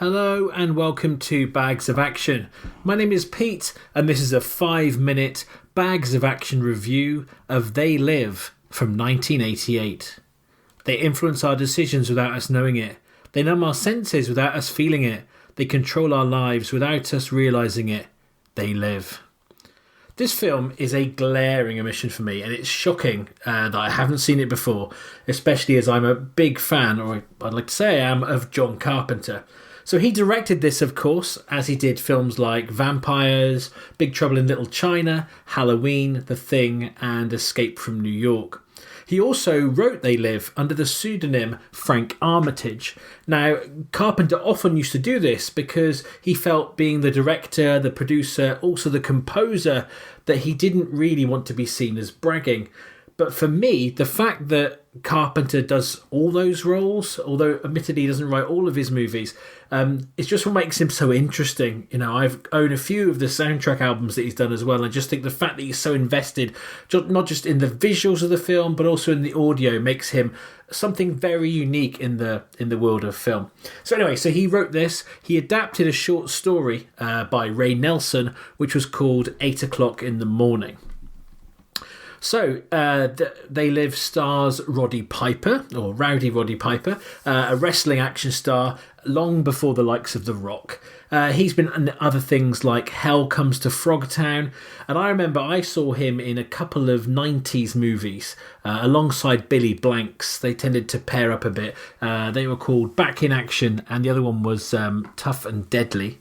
Hello and welcome to Bags of Action. My name is Pete and this is a 5-minute Bags of Action review of They Live from 1988. They influence our decisions without us knowing it. They numb our senses without us feeling it. They control our lives without us realising it. They live. This film is a glaring omission for me, and it's shocking that I haven't seen it before, especially as I'm a big fan, or I'd like to say I am, of John Carpenter. So he directed this, of course, as he did films like Vampires, Big Trouble in Little China, Halloween, The Thing, and Escape from New York. He also wrote They Live under the pseudonym Frank Armitage. Now, Carpenter often used to do this because he felt, being the director, the producer, also the composer, that he didn't really want to be seen as bragging. But for me, the fact that Carpenter does all those roles, although admittedly he doesn't write all of his movies, it's just what makes him so interesting. You know, I've owned a few of the soundtrack albums that he's done as well, and I just think the fact that he's so invested, not just in the visuals of the film, but also in the audio, makes him something very unique in the world of film. So anyway, so he wrote this. He adapted a short story by Ray Nelson, which was called 8 o'clock in the morning. So, They Live stars Roddy Piper, or Rowdy Roddy Piper, a wrestling action star long before the likes of The Rock. He's been in other things like Hell Comes to Frogtown, and I remember I saw him in a couple of 90s movies alongside Billy Blanks. They tended to pair up a bit. They were called Back in Action, and the other one was Tough and Deadly.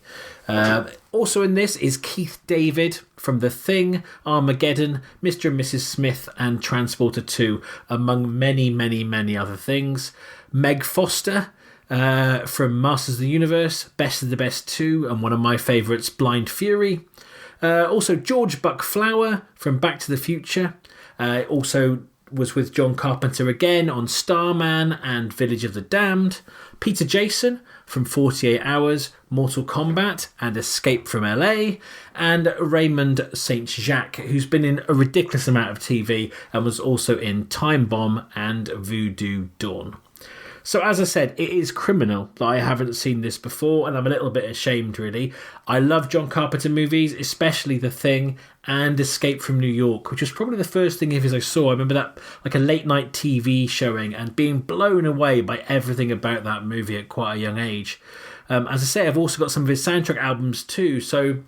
Also in this is Keith David from The Thing, Armageddon, Mr. and Mrs. Smith, and Transporter 2, among many, many, many other things. Meg Foster from Masters of the Universe, Best of the Best 2, and one of my favourites, Blind Fury. Also George Buck Flower from Back to the Future. Also was with John Carpenter again on Starman and Village of the Damned. Peter Jason from 48 Hours, Mortal Kombat, and Escape from LA. And Raymond St. Jacques, who's been in a ridiculous amount of TV and was also in Time Bomb and Voodoo Dawn. So as I said, it is criminal that I haven't seen this before, and I'm a little bit ashamed, really. I love John Carpenter movies, especially The Thing and Escape from New York, which was probably the first thing of his I saw. I remember that, like a late night TV showing, and being blown away by everything about that movie at quite a young age. As I say, I've also got some of his soundtrack albums too, so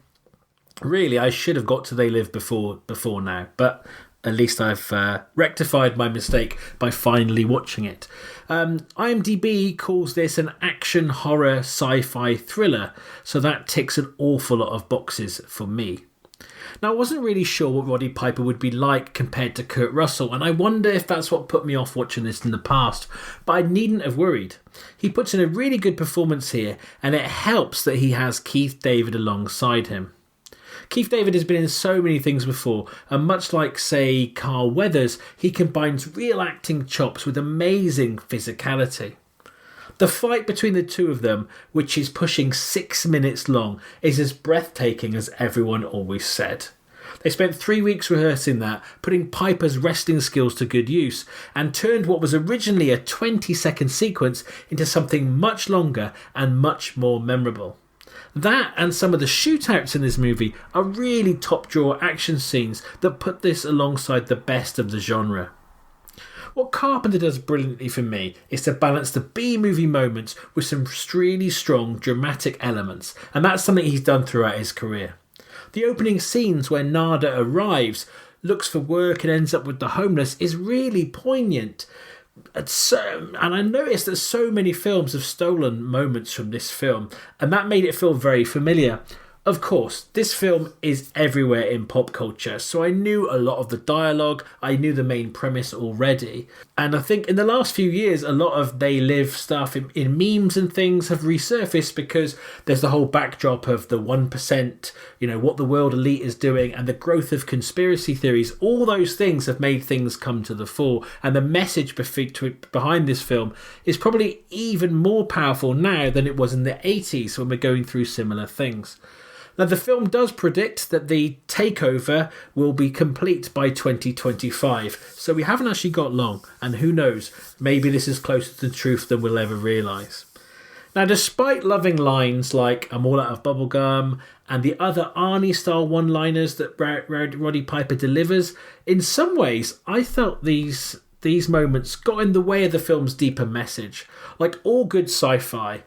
really I should have got to They Live before now, but at least I've rectified my mistake by finally watching it. IMDb calls this an action horror sci-fi thriller, so that ticks an awful lot of boxes for me. Now, I wasn't really sure what Roddy Piper would be like compared to Kurt Russell, and I wonder if that's what put me off watching this in the past, but I needn't have worried. He puts in a really good performance here, and it helps that he has Keith David alongside him. Keith David has been in so many things before, and much like, say, Carl Weathers, he combines real acting chops with amazing physicality. The fight between the two of them, which is pushing 6 minutes long, is as breathtaking as everyone always said. They spent 3 weeks rehearsing that, putting Piper's wrestling skills to good use, and turned what was originally a 20-second sequence into something much longer and much more memorable. That and some of the shootouts in this movie are really top-drawer action scenes that put this alongside the best of the genre. What Carpenter does brilliantly for me is to balance the B-movie moments with some really strong dramatic elements, and that's something he's done throughout his career. The opening scenes where Nada arrives, looks for work and ends up with the homeless is really poignant. And I noticed that so many films have stolen moments from this film, and that made it feel very familiar. Of course, this film is everywhere in pop culture, so I knew a lot of the dialogue, I knew the main premise already. And I think in the last few years, a lot of They Live stuff in memes and things have resurfaced because there's the whole backdrop of the 1%, you know, what the world elite is doing, and the growth of conspiracy theories. All those things have made things come to the fore, and the message behind this film is probably even more powerful now than it was in the 80s when we're going through similar things. Now, the film does predict that the takeover will be complete by 2025, so we haven't actually got long, and who knows, maybe this is closer to the truth than we'll ever realise. Now, despite loving lines like "I'm all out of bubblegum" and the other Arnie-style one-liners that Roddy Piper delivers, in some ways, I felt these moments got in the way of the film's deeper message. Like all good sci-fi,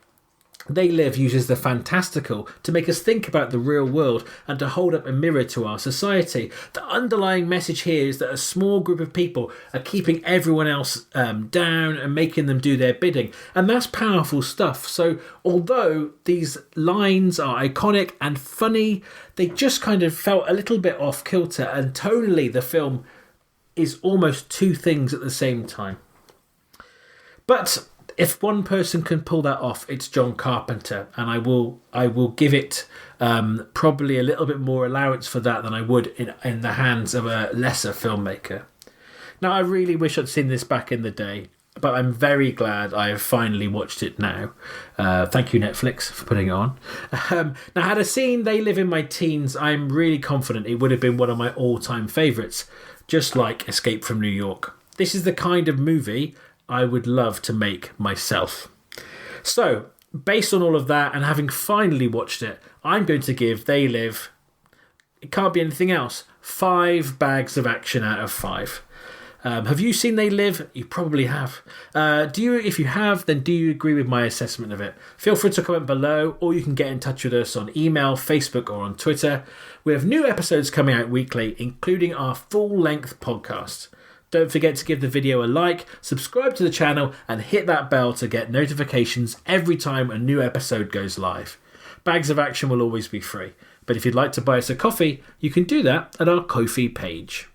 They Live uses the fantastical to make us think about the real world and to hold up a mirror to our society. The underlying message here is that a small group of people are keeping everyone else down and making them do their bidding. And that's powerful stuff. So although these lines are iconic and funny, they just kind of felt a little bit off kilter. And tonally, the film is almost two things at the same time. But if one person can pull that off, it's John Carpenter, and I will give it probably a little bit more allowance for that than I would in the hands of a lesser filmmaker. Now, I really wish I'd seen this back in the day, but I'm very glad I have finally watched it now. Thank you, Netflix, for putting it on. Now, had I seen They Live in my teens, I'm really confident it would have been one of my all-time favourites, just like Escape from New York. This is the kind of movie I would love to make myself. So, based on all of that and having finally watched it, I'm going to give They Live, it can't be anything else, 5 bags of action out of 5. Have you seen They Live? You probably have. If you have, then do you agree with my assessment of it? Feel free to comment below, or you can get in touch with us on email, Facebook, or on Twitter. We have new episodes coming out weekly, including our full-length podcast. Don't forget to give the video a like, subscribe to the channel, and hit that bell to get notifications every time a new episode goes live. Bags of Action will always be free, but if you'd like to buy us a coffee, you can do that at our Ko-fi page.